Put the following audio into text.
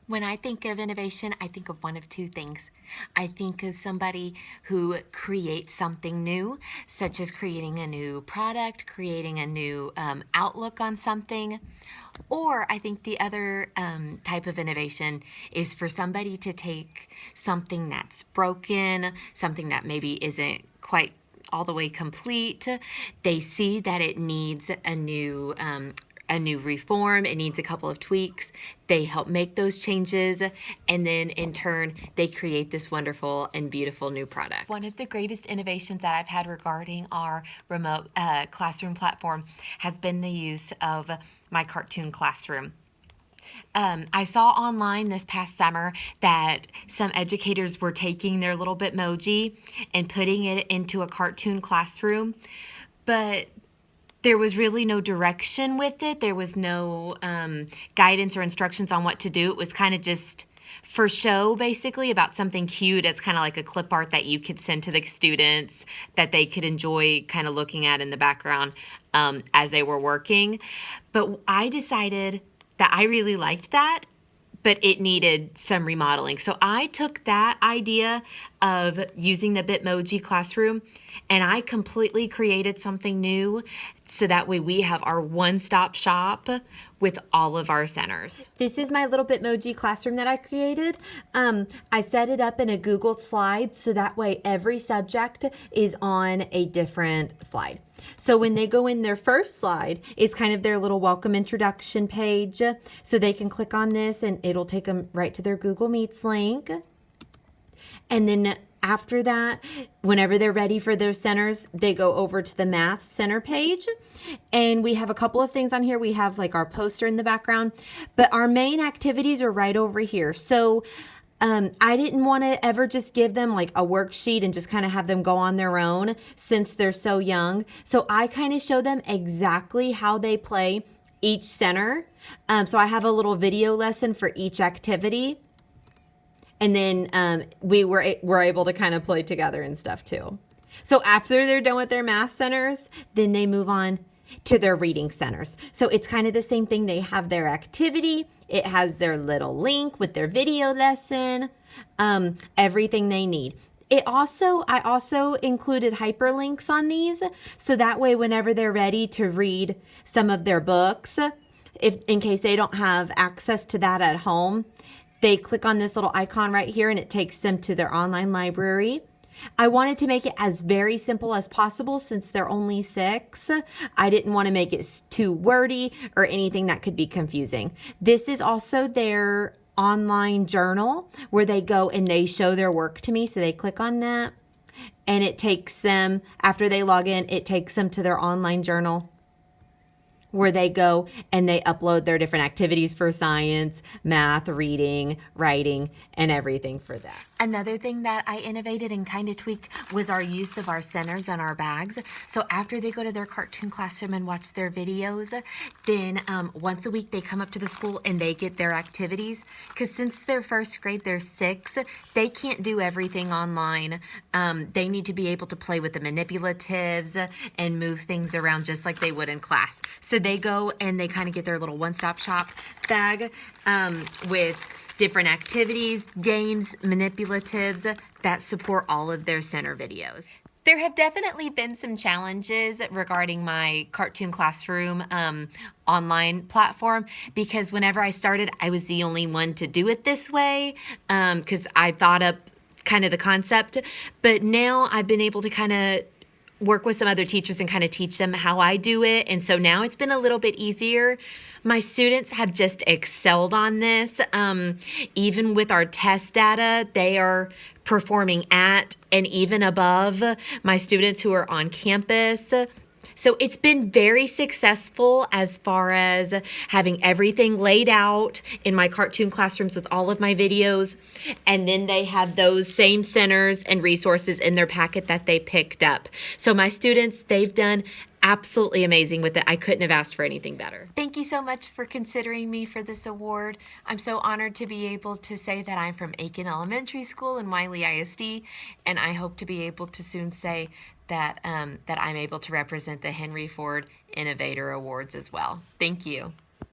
When I think of innovation, I think of one of two things. I think of somebody who creates something new, such as creating a new product, creating a new outlook on something. Or I think the other type of innovation is for somebody to take something that's broken, something that maybe isn't quite all the way complete. They see that it needs a new reform, it needs a couple of tweaks. They help make those changes, and then in turn, they create this wonderful and beautiful new product. One of the greatest innovations that I've had regarding our remote classroom platform has been the use of my cartoon classroom. I saw online this past summer that some educators were taking their little Bitmoji and putting it into a cartoon classroom, but there was really no direction with it. There was no guidance or instructions on what to do. It was kind of just for show, basically, about something cute as kind of like a clip art that you could send to the students that they could enjoy kind of looking at in the background as they were working. But I decided that I really liked that, but it needed some remodeling. So I took that idea of using the Bitmoji classroom and I completely created something new so that way we have our one-stop shop with all of our centers. This is my little Bitmoji classroom that I created. I set it up in a Google slide so that way every subject is on a different slide. So when they go in, their first slide is kind of their little welcome introduction page. So they can click on this and it'll take them right to their Google Meets link. And then after that, whenever they're ready for their centers, they go over to the math center page. And we have a couple of things on here. We have like our poster in the background, but our main activities are right over here. So I didn't want to ever just give them like a worksheet and just kind of have them go on their own since they're so young. So I kind of show them exactly how they play each center. So I have a little video lesson for each activity. And then we're able to kind of play together and stuff too. So after they're done with their math centers, then they move on to their reading centers. So it's kind of the same thing. They have their activity. It has their little link with their video lesson, everything they need. I also included hyperlinks on these. So that way, whenever they're ready to read some of their books, in case they don't have access to that at home, they click on this little icon right here and it takes them to their online library. I wanted to make it as very simple as possible since they're only 6. I didn't want to make it too wordy or anything that could be confusing. This is also their online journal where they go and they show their work to me. So they click on that and it takes them, after they log in, it takes them to their online journal where they go and they upload their different activities for science, math, reading, writing, and everything for that. Another thing that I innovated and kind of tweaked was our use of our centers and our bags. So after they go to their cartoon classroom and watch their videos, then once a week they come up to the school and they get their activities. Because since they're first grade, they're 6, they can't do everything online. They need to be able to play with the manipulatives and move things around just like they would in class. So they go and they kind of get their little one-stop shop bag with different activities, games, manipulatives that support all of their center videos. There have definitely been some challenges regarding my cartoon classroom online platform because whenever I started, I was the only one to do it this way because I thought up kind of the concept, but now I've been able to kind of work with some other teachers and kind of teach them how I do it. And so now it's been a little bit easier. My students have just excelled on this. Even with our test data, they are performing at and even above my students who are on campus. So it's been very successful as far as having everything laid out in my cartoon classrooms with all of my videos. And then they have those same centers and resources in their packet that they picked up. So my students, they've done absolutely amazing with it. I couldn't have asked for anything better. Thank you so much for considering me for this award. I'm so honored to be able to say that I'm from Aiken Elementary School and Wiley ISD, and I hope to be able to soon say that I'm able to represent the Henry Ford Innovator Awards as well. Thank you.